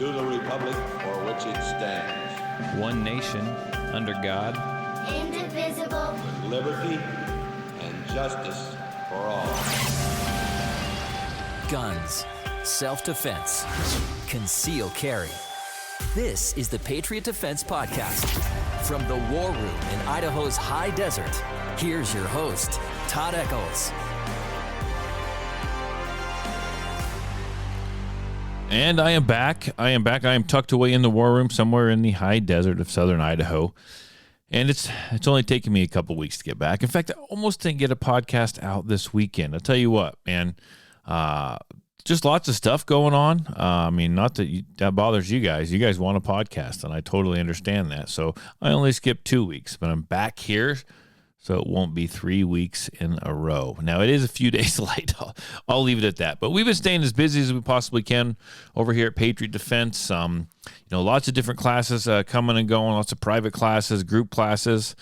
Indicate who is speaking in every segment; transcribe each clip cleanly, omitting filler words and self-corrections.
Speaker 1: to the republic for which it stands,
Speaker 2: one nation, under God,
Speaker 3: indivisible,
Speaker 1: with liberty and justice for all.
Speaker 4: Guns, self-defense, concealed carry. This is the Patriot Defense Podcast. From the war room in Idaho's high desert, here's your host, Todd Echols.
Speaker 2: And I am back. I am tucked away in the war room somewhere in the high desert of southern Idaho. And it's only taken me a couple weeks to get back. In fact, I almost didn't get a podcast out this weekend. I'll tell you what, man, just lots of stuff going on. I mean, not that that bothers you guys. You guys want a podcast, and I totally understand that. So I only skipped 2 weeks, but I'm back here, so it won't be 3 weeks in a row. Now, it is a few days late. I'll leave it at that. But we've been staying as busy as we possibly can over here at Patriot Defense. Lots of different classes coming and going, lots of private classes, group classes,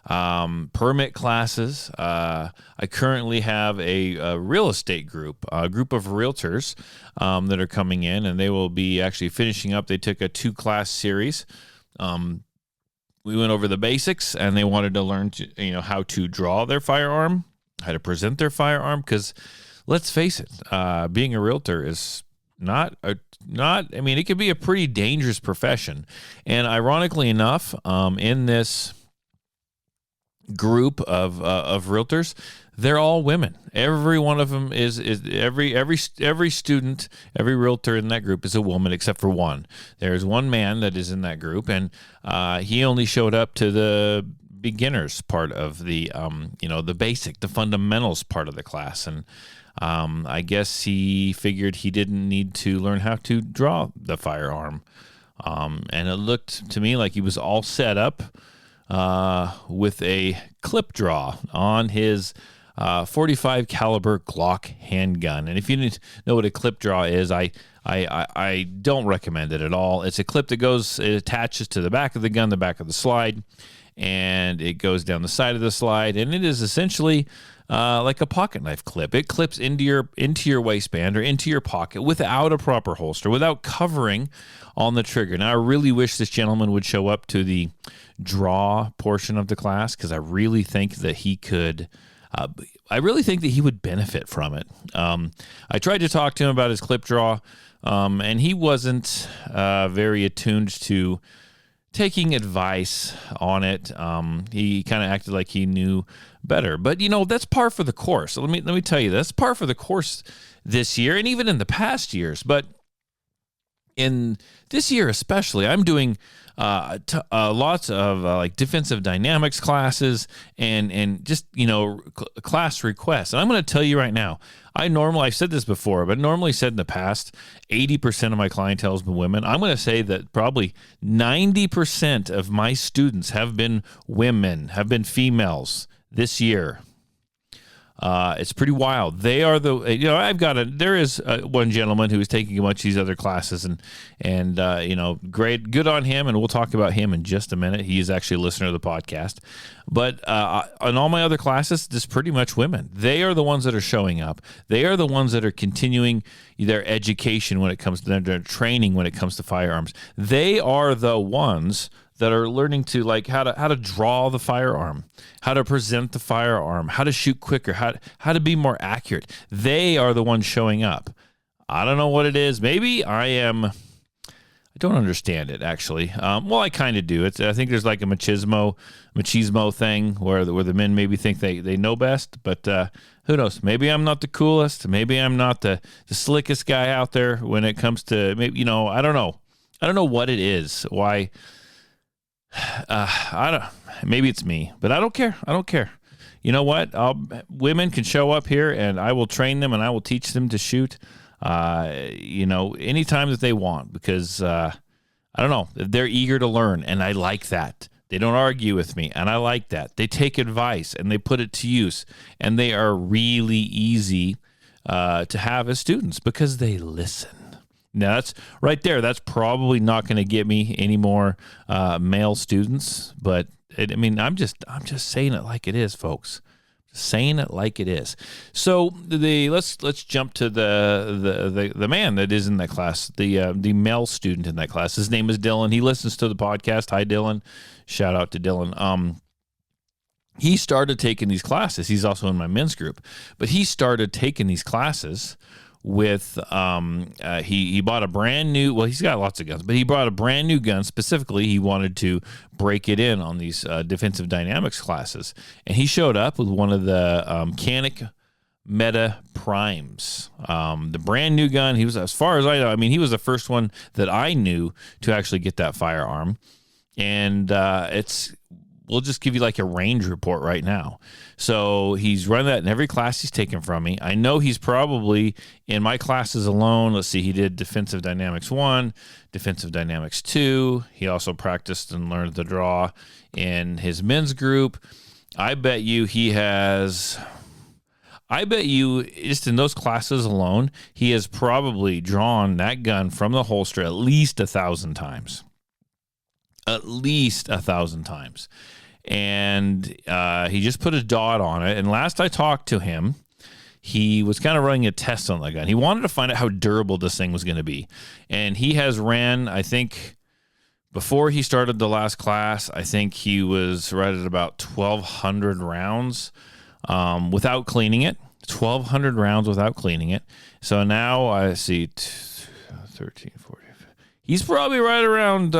Speaker 2: permit classes. I currently have a real estate group, a group of realtors that are coming in, and they will be actually finishing up. They took a 2-class series. We went over the basics, and they wanted to learn how to draw their firearm, how to present their firearm, because let's face it, being a realtor is it can be a pretty dangerous profession. And ironically enough, in this group of realtors, they're all women. Every one of them is every student, every realtor in that group is a woman except for one. There's one man that is in that group, and he only showed up to the beginners part of the the fundamentals part of the class. And I guess he figured he didn't need to learn how to draw the firearm. And it looked to me like he was all set up with a clip draw on his 45 caliber Glock handgun. And if you didn't know what a clip draw is, I don't recommend it at all. It's a clip that it attaches to the back of the gun, the back of the slide, and it goes down the side of the slide, and it is essentially like a pocket knife clip. It clips into your waistband or into your pocket without a proper holster, without covering on the trigger. Now, I really wish this gentleman would show up to the draw portion of the class, because I really think that he could. I really think that he would benefit from it. I tried to talk to him about his clip draw, and he wasn't very attuned to taking advice on it. He kind of acted like he knew better. But, that's par for the course. So let me tell you, that's par for the course this year, and even in the past years. But in this year especially, I'm doing lots of defensive dynamics classes and just class requests. And I'm going to tell you right now, I've said this before, but normally said in the past, 80% of my clientele has been women. I'm going to say that probably 90% of my students have been women, have been females this year. It's pretty wild. They are there is one gentleman who is taking a bunch of these other classes, and great, good on him, and we'll talk about him in just a minute. He is actually a listener to the podcast. But on all my other classes, it's pretty much women. They are the ones that are showing up. They are the ones that are continuing their education when it comes to their training when it comes to firearms. They are the ones that are learning to how to draw the firearm, how to present the firearm, how to shoot quicker, how to be more accurate. They are the ones showing up. I don't know what it is. Maybe I don't understand it, actually. I kind of do. I think there's like a machismo thing where the men maybe think they know best, but who knows? Maybe I'm not the coolest. Maybe I'm not the slickest guy out there when it comes to maybe, I don't know. I don't know what it is. Why? Maybe it's me, but I don't care. You know what? Women can show up here, and I will train them, and I will teach them to shoot, anytime that they want, because, I don't know, they're eager to learn, and I like that. They don't argue with me, and I like that. They take advice, and they put it to use, and they are really easy to have as students because they listen. Now, that's right there. That's probably not going to get me any more male students, but I'm just saying it like it is, folks. Saying it like it is. So let's jump to the man that is in that class, the male student in that class. His name is Dylan. He listens to the podcast. Hi, Dylan. Shout out to Dylan. He started taking these classes. He's also in my men's group, but he started taking these classes with he bought a brand new, well, he's got lots of guns, but he bought a brand new gun. Specifically, he wanted to break it in on these defensive dynamics classes, and he showed up with one of the Canic Meta Primes, the brand new gun. He was, as far as I know, I mean, he was the first one that I knew to actually get that firearm, and we'll just give you like a range report right now. So he's run that in every class he's taken from me. I know he's probably in my classes alone. Let's see, he did Defensive Dynamics 1, Defensive Dynamics 2. He also practiced and learned the draw in his men's group. I bet you just in those classes alone, he has probably drawn that gun from the holster at least 1,000 times. At least 1,000 times. And he just put a dot on it. And last I talked to him, he was kind of running a test on that gun. He wanted to find out how durable this thing was going to be. And he has ran, I think, before he started the last class, I think he was right at about 1,200 rounds without cleaning it. 1,200 rounds without cleaning it. So now I see 13, 14. He's probably right around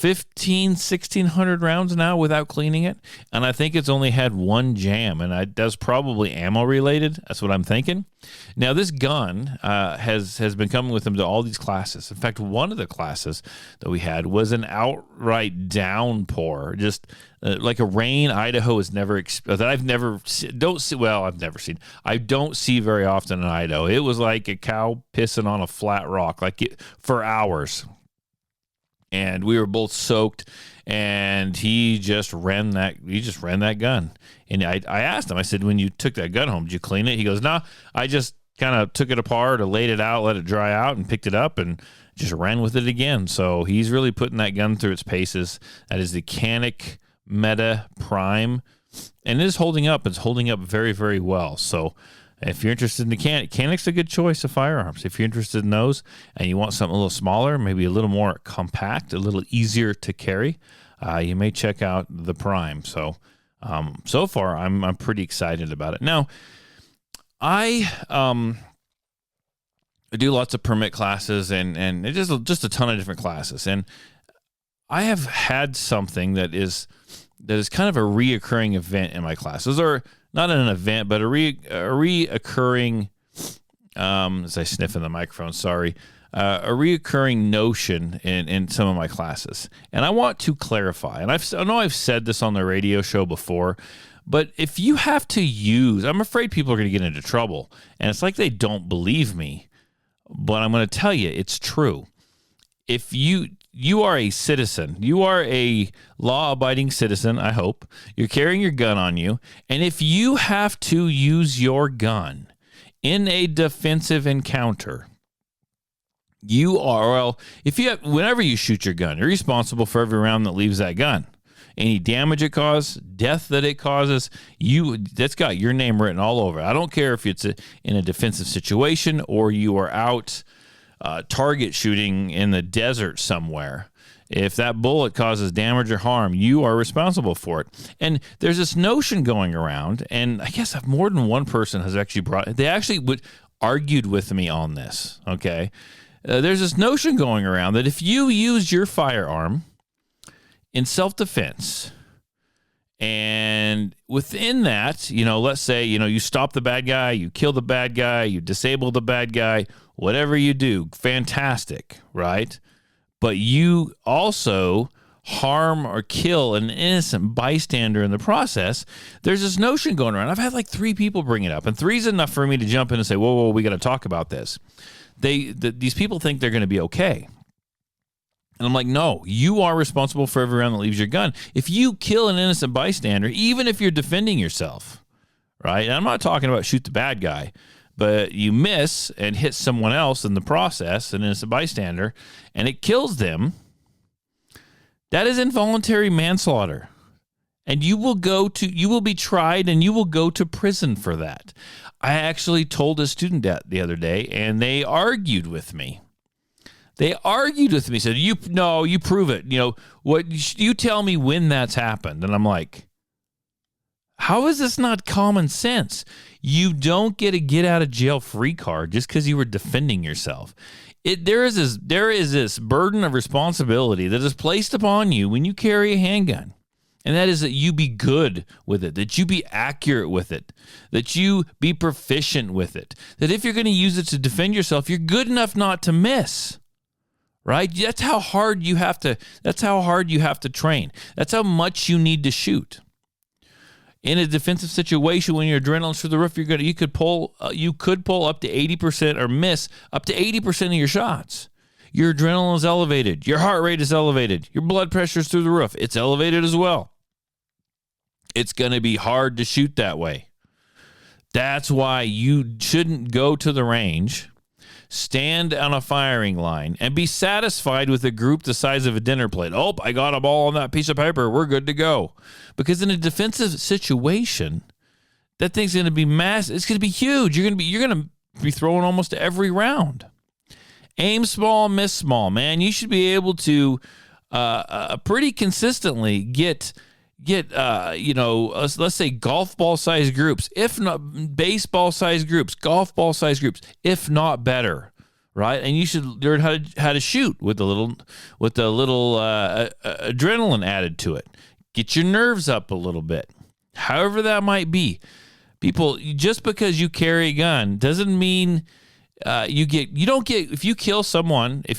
Speaker 2: 1,600 rounds now without cleaning it, and I think it's only had one jam, and that's probably ammo related. That's what I'm thinking. Now this gun has been coming with him to all these classes. In fact, one of the classes that we had was an outright downpour, just like a rain Idaho has never that I've never don't see. Well, I've never seen. I don't see very often in Idaho. It was like a cow pissing on a flat rock, for hours. And we were both soaked, and he just ran that gun. And I asked him, I said, when you took that gun home, did you clean it? He goes, no, I just kind of took it apart or laid it out, let it dry out, and picked it up and just ran with it again. So he's really putting that gun through its paces. That is the Canic Meta Prime, and it is holding up. It's holding up very, very well. So if you're interested in the Canic's a good choice of firearms. If you're interested in those and you want something a little smaller, maybe a little more compact, a little easier to carry, you may check out the Prime. So, so far, I'm pretty excited about it. Now, I do lots of permit classes and it's just a ton of different classes. And I have had something that is kind of a reoccurring event in my classes, or not an event, but a reoccurring, as I sniff in the microphone, sorry, a reoccurring notion in some of my classes. And I want to clarify, and I know I've said this on the radio show before, but if you have to use, I'm afraid people are going to get into trouble. And it's like they don't believe me, but I'm going to tell you, it's true. If you are a citizen, you are a law-abiding citizen, I hope. You're carrying your gun on you, and if you have to use your gun in a defensive encounter, whenever you shoot your gun, you're responsible for every round that leaves that gun. Any damage it causes, death that it causes, that's got your name written all over it. I don't care if it's in a defensive situation or you are out target shooting in the desert somewhere. If that bullet causes damage or harm, you are responsible for it. And there's this notion going around, and I guess more than one person has actually argued with me on this, okay? There's this notion going around that if you use your firearm in self-defense, and within that, let's say, you stop the bad guy, you kill the bad guy, you disable the bad guy, whatever you do, fantastic, right? But you also harm or kill an innocent bystander in the process. There's this notion going around. I've had like 3 people bring it up, and 3 is enough for me to jump in and say, whoa, we got to talk about this. These people think they're going to be okay. And I'm like, no, you are responsible for every round that leaves your gun. If you kill an innocent bystander, even if you're defending yourself, right? And I'm not talking about shoot the bad guy, but you miss and hit someone else in the process, an innocent bystander, and it kills them, that is involuntary manslaughter. And you will be tried and you will go to prison for that. I actually told a student that the other day, and they argued with me. Said, you prove it. You tell me when that's happened. And I'm like, how is this not common sense? You don't get a get out of jail free card just because you were defending yourself. There is this burden of responsibility that is placed upon you when you carry a handgun. And that is that you be good with it, that you be accurate with it, that you be proficient with it, that if you're going to use it to defend yourself, you're good enough not to miss, right? That's how hard you have to train. That's how much you need to shoot. In a defensive situation, when your adrenaline's through the roof, you could pull up to 80% or miss up to 80% of your shots. Your adrenaline is elevated. Your heart rate is elevated. Your blood pressure is through the roof. It's elevated as well. It's going to be hard to shoot that way. That's why you shouldn't go to the range, stand on a firing line, and be satisfied with a group the size of a dinner plate. Oh, I got them all on that piece of paper. We're good to go. Because in a defensive situation, that thing's going to be massive. It's going to be huge. You're going to be throwing almost every round. Aim small, miss small, man. You should be able to pretty consistently get let's say golf ball size groups, if not baseball size groups, golf ball size groups, if not better, right? And you should learn how to shoot with a little adrenaline added to it. Get your nerves up a little bit, however that might be. People, just because you carry a gun doesn't mean if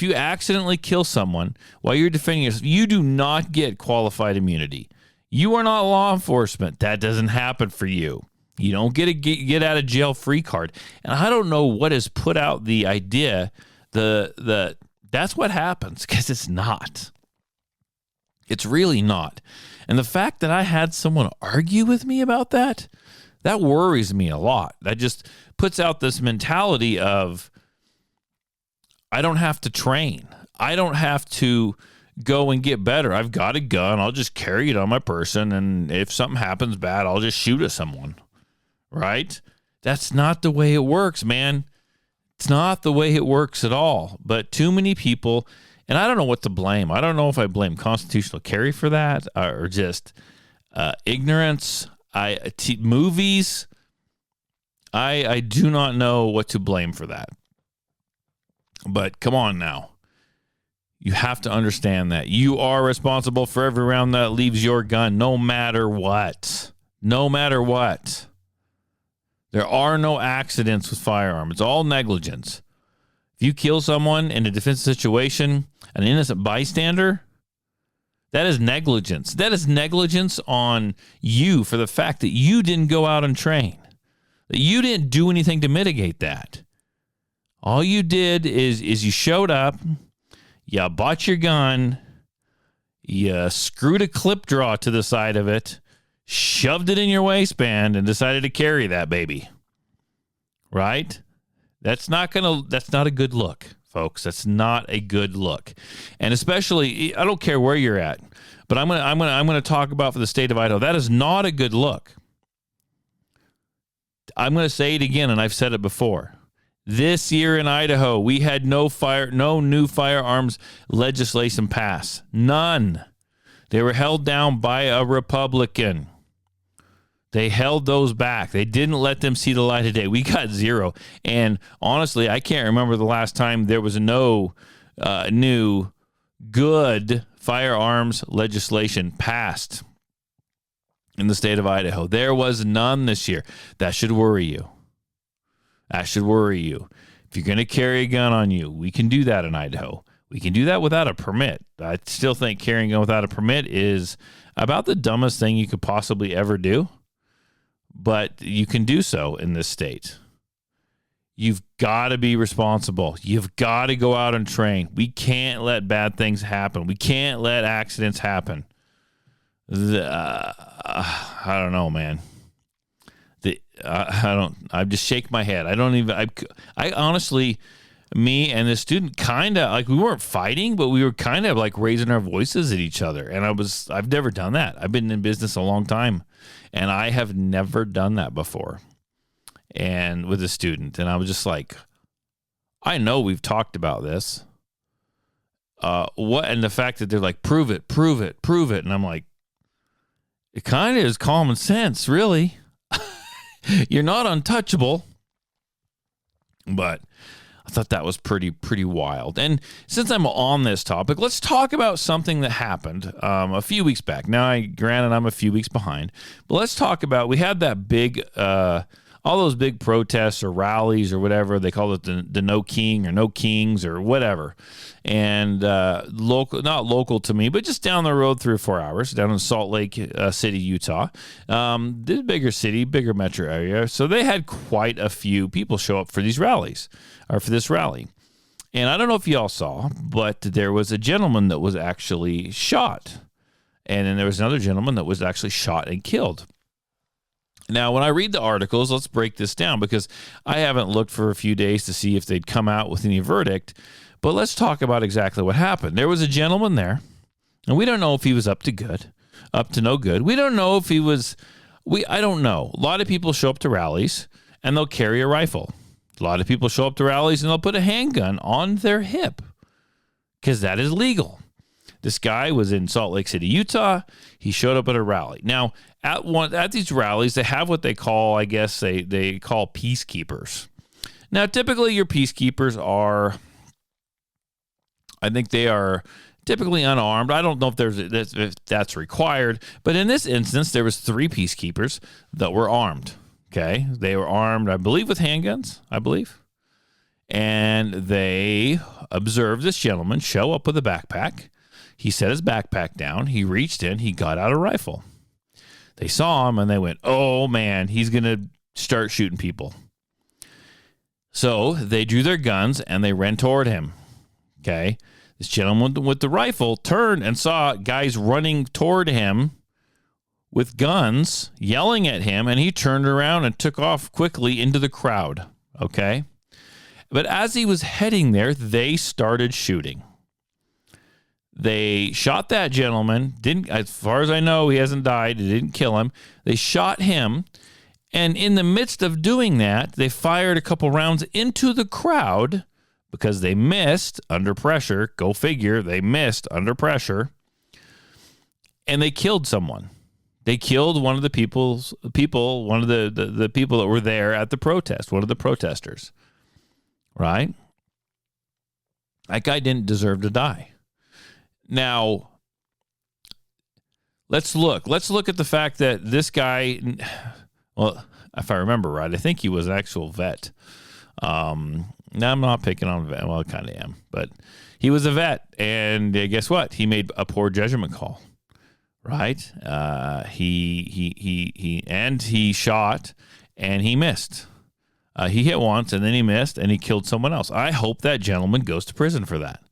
Speaker 2: you accidentally kill someone while you're defending yourself, you do not get qualified immunity. You are not law enforcement. That doesn't happen for you. You don't get a get out of jail free card. And I don't know what has put out the idea that's what happens, because it's not. It's really not. And the fact that I had someone argue with me about that worries me a lot. That just puts out this mentality of, I don't have to train. I don't have to go and get better. I've got a gun. I'll just carry it on my person. And if something happens bad, I'll just shoot at someone. Right? That's not the way it works, man. It's not the way it works at all. But too many people, and I don't know what to blame. I don't know if I blame constitutional carry for that or just ignorance. Movies. I do not know what to blame for that. But come on now. You have to understand that you are responsible for every round that leaves your gun, no matter what. No matter what. There are no accidents with firearms. It's all negligence. If you kill someone in a defensive situation, an innocent bystander, that is negligence. That is negligence on you for the fact that you didn't go out and train. That you didn't do anything to mitigate that. All you did is you showed up, you bought your gun, you screwed a clip draw to the side of it, shoved it in your waistband, and decided to carry that baby. Right? That's not a good look, folks. That's not a good look. And especially, I don't care where you're at, but I'm gonna talk about for the state of Idaho. That is not a good look. I'm going to say it again, and I've said it before. This year in Idaho, we had no new firearms legislation pass. None. They were held down by a Republican. They held those back. They didn't let them see the light of day. We got zero. And honestly, I can't remember the last time there was no new good firearms legislation passed in the state of Idaho. There was none this year. That should worry you. That should worry you. If you're going to carry a gun on you, we can do that in Idaho. We can do that without a permit. I still think carrying a gun without a permit is about the dumbest thing you could possibly ever do. But you can do so in this state. You've got to be responsible. You've got to go out and train. We can't let bad things happen. We can't let accidents happen. I don't know, man. I just shake my head. I honestly, me and the student kind of like, we weren't fighting, but we were kind of like raising our voices at each other. And I've never done that. I've been in business a long time, and I have never done that before. And with a student, and I was just like, I know we've talked about this. And the fact that they're like, prove it. And I'm like, it kind of is common sense, really. You're not untouchable. But I thought that was pretty wild. And since I'm on this topic, let's talk about something that happened a few weeks back. Now, granted, I'm a few weeks behind, but let's talk about, we had that big, all those big protests or rallies or whatever, they call it the No King or No Kings or whatever. And not local to me, but just down the road 3 or 4 hours, down in Salt Lake City, Utah. This bigger city, bigger metro area. So they had quite a few people show up for these rallies, or for this rally. And I don't know if y'all saw, but there was a gentleman that was actually shot. And then there was another gentleman that was actually shot and killed. Now, when I read the articles, let's break this down, because I haven't looked for a few days to see if they'd come out with any verdict. But let's talk about exactly what happened. There was a gentleman there, and we don't know if he was up to no good. We don't know if he was, I don't know. A lot of people show up to rallies, and they'll carry a rifle. A lot of people show up to rallies, and they'll put a handgun on their hip, because that is legal. This guy was in Salt Lake City, Utah. He showed up at a rally. Now, at these rallies, they have what they call, I guess, they call peacekeepers. Now, typically your peacekeepers are, I think they are typically unarmed. I don't know if that's required, but in this instance, there was 3 peacekeepers that were armed. Okay, they were armed, I believe, with handguns. And they observed this gentleman show up with a backpack. He set his backpack down. He reached in. He got out a rifle. They saw him, and they went, oh, man, he's going to start shooting people. So they drew their guns, and they ran toward him. Okay? This gentleman with the rifle turned and saw guys running toward him with guns, yelling at him, and he turned around and took off quickly into the crowd. Okay? But as he was heading there, they started shooting. They shot that gentleman. As far as I know, he hasn't died. It didn't kill him. They shot him. And in the midst of doing that, they fired a couple rounds into the crowd because they missed under pressure. Go figure. They missed under pressure. And they killed someone. They killed one of the people, one of the people that were there at the protest, one of the protesters. Right? That guy didn't deserve to die. Now, let's look at the fact that this guy, well, if I remember right, I think he was an actual vet. Now, I'm not picking on vet. Well, I kind of am, but he was a vet, and guess what? He made a poor judgment call, right? He shot, and he missed. He hit once, and then he missed, and he killed someone else. I hope that gentleman goes to prison for that.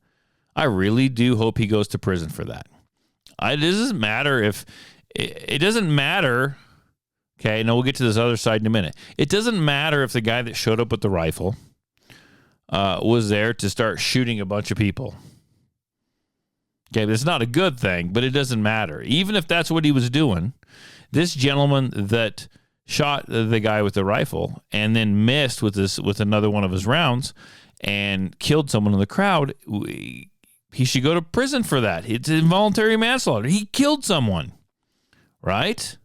Speaker 2: I really do hope he goes to prison for that. It doesn't matter if it doesn't matter. Okay, now we'll get to this other side in a minute. It doesn't matter if the guy that showed up with the rifle was there to start shooting a bunch of people. Okay, it's not a good thing, but it doesn't matter. Even if that's what he was doing, this gentleman that shot the guy with the rifle and then missed with another one of his rounds and killed someone in the crowd, he should go to prison for that. It's involuntary manslaughter. He killed someone, right?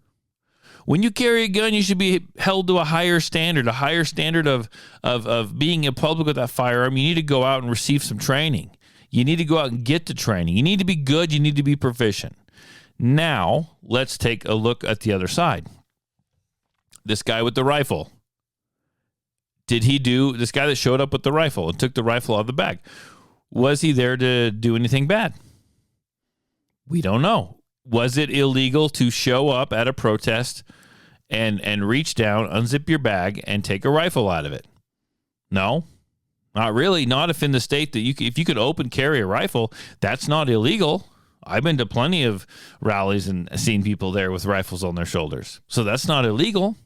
Speaker 2: When you carry a gun, you should be held to a higher standard of being in public with that firearm. You need to go out and receive some training. You need to go out and get the training. You need to be good. You need to be proficient. Now, let's take a look at the other side. This guy with the rifle. This guy that showed up with the rifle and took the rifle out of the bag, was he there to do anything bad? We don't know. Was it illegal to show up at a protest and reach down, unzip your bag, and take a rifle out of it? No, not really. Not if in the state that if you could open carry a rifle, that's not illegal. I've been to plenty of rallies and seen people there with rifles on their shoulders. So that's not illegal.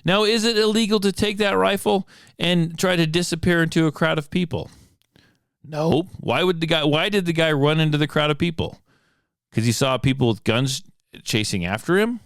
Speaker 2: Now, is it illegal to take that rifle and try to disappear into a crowd of people? No. Why did the guy run into the crowd of people? Because he saw people with guns chasing after him?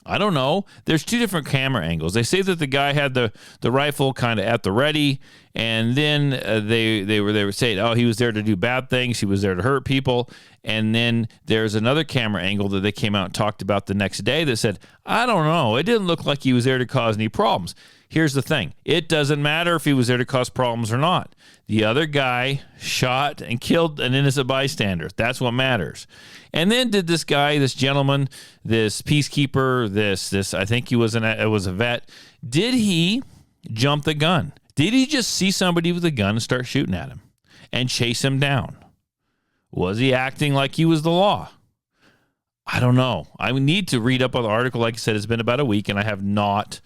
Speaker 2: I don't know. There's two different camera angles. They say that the guy had the rifle kind of at the ready, and then they were saying, oh, he was there to do bad things. He was there to hurt people. And then there's another camera angle that they came out and talked about the next day that said, I don't know. It didn't look like he was there to cause any problems. Here's the thing. It doesn't matter if he was there to cause problems or not. The other guy shot and killed an innocent bystander. That's what matters. And then did this guy, this gentleman, this peacekeeper, this I think he was a vet, did he jump the gun? Did he just see somebody with a gun and start shooting at him and chase him down? Was he acting like he was the law? I don't know. I need to read up on the article. Like I said, it's been about a week, and I have not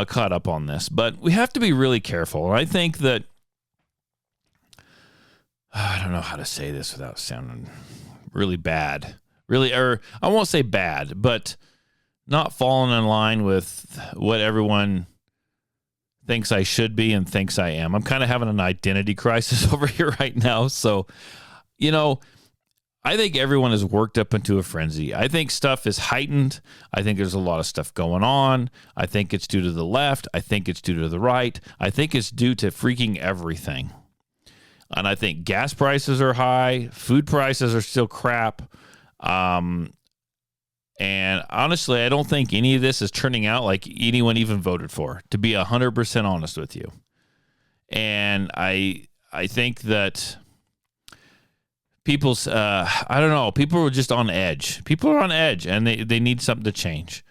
Speaker 2: caught up on this. But we have to be really careful. And I think that, I don't know how to say this without sounding really bad. Really, or I won't say bad, but not falling in line with what everyone thinks I should be and thinks I am. I'm kind of having an identity crisis over here right now. So, I think everyone is worked up into a frenzy. I think stuff is heightened. I think there's a lot of stuff going on. I think it's due to the left. I think it's due to the right. I think it's due to freaking everything. And I think gas prices are high. Food prices are still crap. And honestly, I don't think any of this is turning out like anyone even voted for, to be 100% honest with you. And I think that people's, I don't know, people are just on edge. People are on edge, and they need something to change.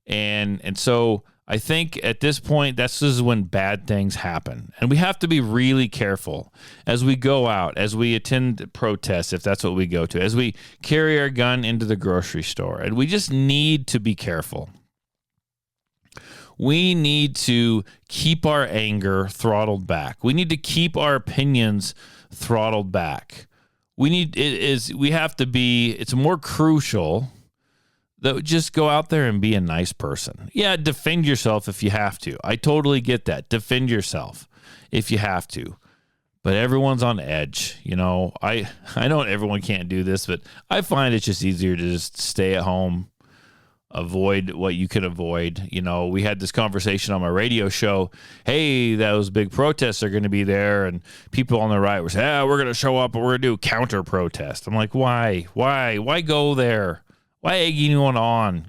Speaker 2: And so I think at this point, this is when bad things happen. And we have to be really careful as we go out, as we attend protests, if that's what we go to, as we carry our gun into the grocery store. And we just need to be careful. We need to keep our anger throttled back. We need to keep our opinions throttled back. It's more crucial that just go out there and be a nice person. Yeah, defend yourself if you have to. I totally get that. Defend yourself if you have to. But everyone's on edge. I know everyone can't do this, but I find it's just easier to just stay at home, avoid what you can avoid. We had this conversation on my radio show. Hey, those big protests are going to be there, and people on the right were saying, we're going to show up and we're going to do counter protest. I'm like, why go there? Why egg anyone on?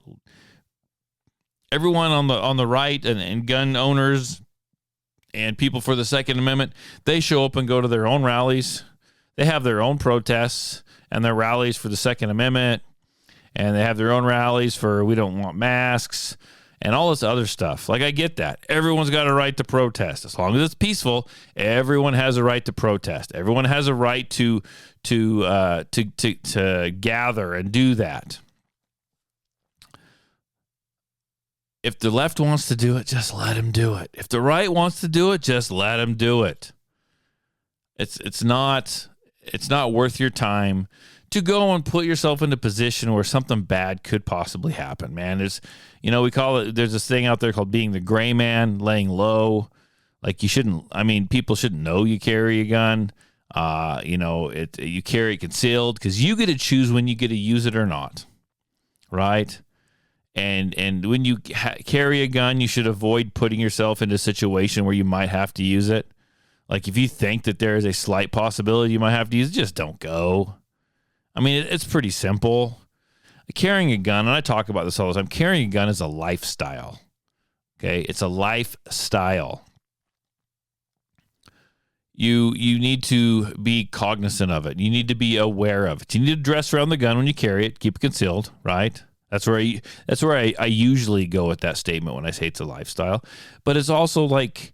Speaker 2: Everyone on the right and gun owners and people for the Second Amendment, they show up and go to their own rallies. They have their own protests and their rallies for the Second Amendment, and they have their own rallies for we don't want masks and all this other stuff. Like, I get that. Everyone's got a right to protest. As long as it's peaceful, everyone has a right to protest. Everyone has a right to gather and do that. If the left wants to do it, just let him do it. If the right wants to do it, just let him do it. It's not worth your time to go and put yourself in a position where something bad could possibly happen, man. There's this thing out there called being the gray man, laying low. Like, people shouldn't know you carry a gun. You carry it concealed because you get to choose when you get to use it or not, right? And when you carry a gun, you should avoid putting yourself in a situation where you might have to use it. Like, if you think that there is a slight possibility you might have to use it, just don't go. I mean, it's pretty simple. Carrying a gun, and I talk about this all the time, carrying a gun is a lifestyle. Okay? It's a lifestyle. You need to be cognizant of it. You need to be aware of it. You need to dress around the gun when you carry it, keep it concealed, right? That's where I usually go with that statement when I say it's a lifestyle. But it's also like,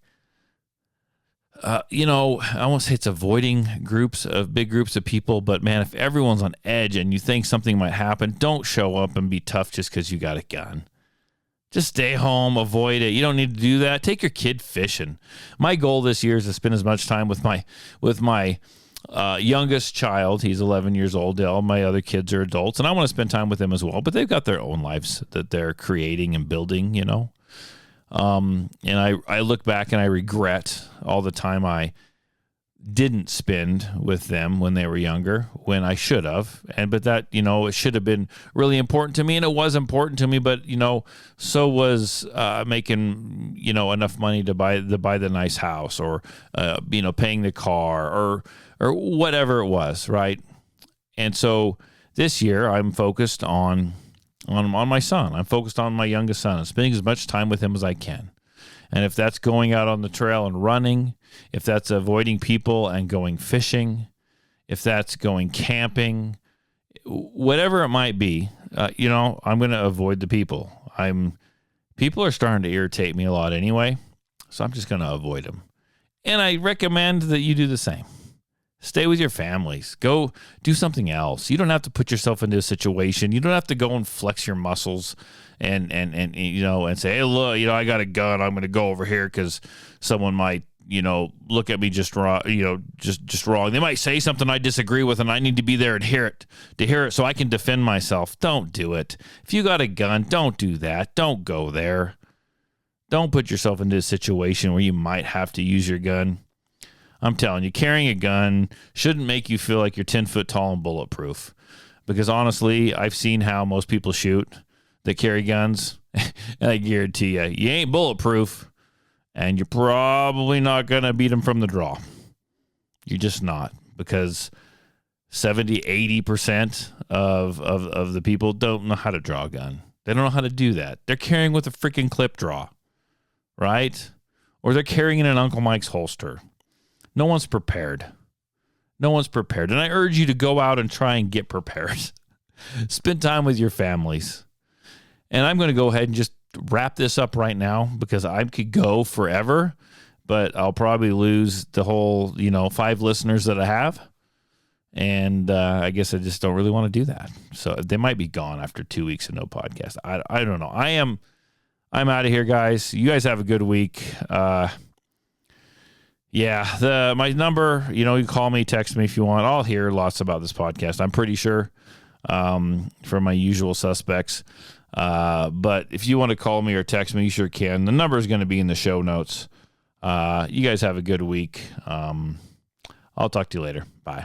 Speaker 2: I won't say it's avoiding big groups of people, but man, if everyone's on edge and you think something might happen, don't show up and be tough just because you got a gun. Just stay home, avoid it. You don't need to do that. Take your kid fishing. My goal this year is to spend as much time with my youngest child. He's 11 years old. All my other kids are adults, and I want to spend time with them as well. But they've got their own lives that they're creating and building, And I look back and I regret all the time I didn't spend with them when they were younger, when I should have. But that, it should have been really important to me, and it was important to me, but, so was making, enough money to buy the nice house, or, paying the car, or whatever it was, right? And so this year I'm focused on my son. I'm focused on my youngest son and spending as much time with him as I can. And if that's going out on the trail and running, if that's avoiding people and going fishing, if that's going camping, whatever it might be, I'm going to avoid the people. People are starting to irritate me a lot anyway, so I'm just going to avoid them. And I recommend that you do the same. Stay with your families. Go do something else. You don't have to put yourself into a situation. You don't have to go and flex your muscles and say, hey, look, I got a gun. I'm going to go over here because someone might, look at me just wrong, just wrong. They might say something I disagree with, and I need to be there and hear it so I can defend myself. Don't do it. If you got a gun, don't do that. Don't go there. Don't put yourself into a situation where you might have to use your gun. I'm telling you, carrying a gun shouldn't make you feel like you're 10 foot tall and bulletproof. Because honestly, I've seen how most people shoot that carry guns. And I guarantee you ain't bulletproof. And you're probably not going to beat them from the draw. You're just not. Because 70, 80% of the people don't know how to draw a gun. They don't know how to do that. They're carrying with a freaking clip draw. Right? Or they're carrying in an Uncle Mike's holster. No one's prepared. No one's prepared. And I urge you to go out and try and get prepared. Spend time with your families. And I'm going to go ahead and just wrap this up right now because I could go forever, but I'll probably lose the whole, 5 listeners that I have. And I guess I just don't really want to do that. So they might be gone after 2 weeks of no podcast. I don't know. I'm out of here, guys. You guys have a good week. Yeah, my number, you can call me, text me if you want. I'll hear lots about this podcast, I'm pretty sure, from my usual suspects. But if you want to call me or text me, you sure can. The number is going to be in the show notes. You guys have a good week. I'll talk to you later. Bye.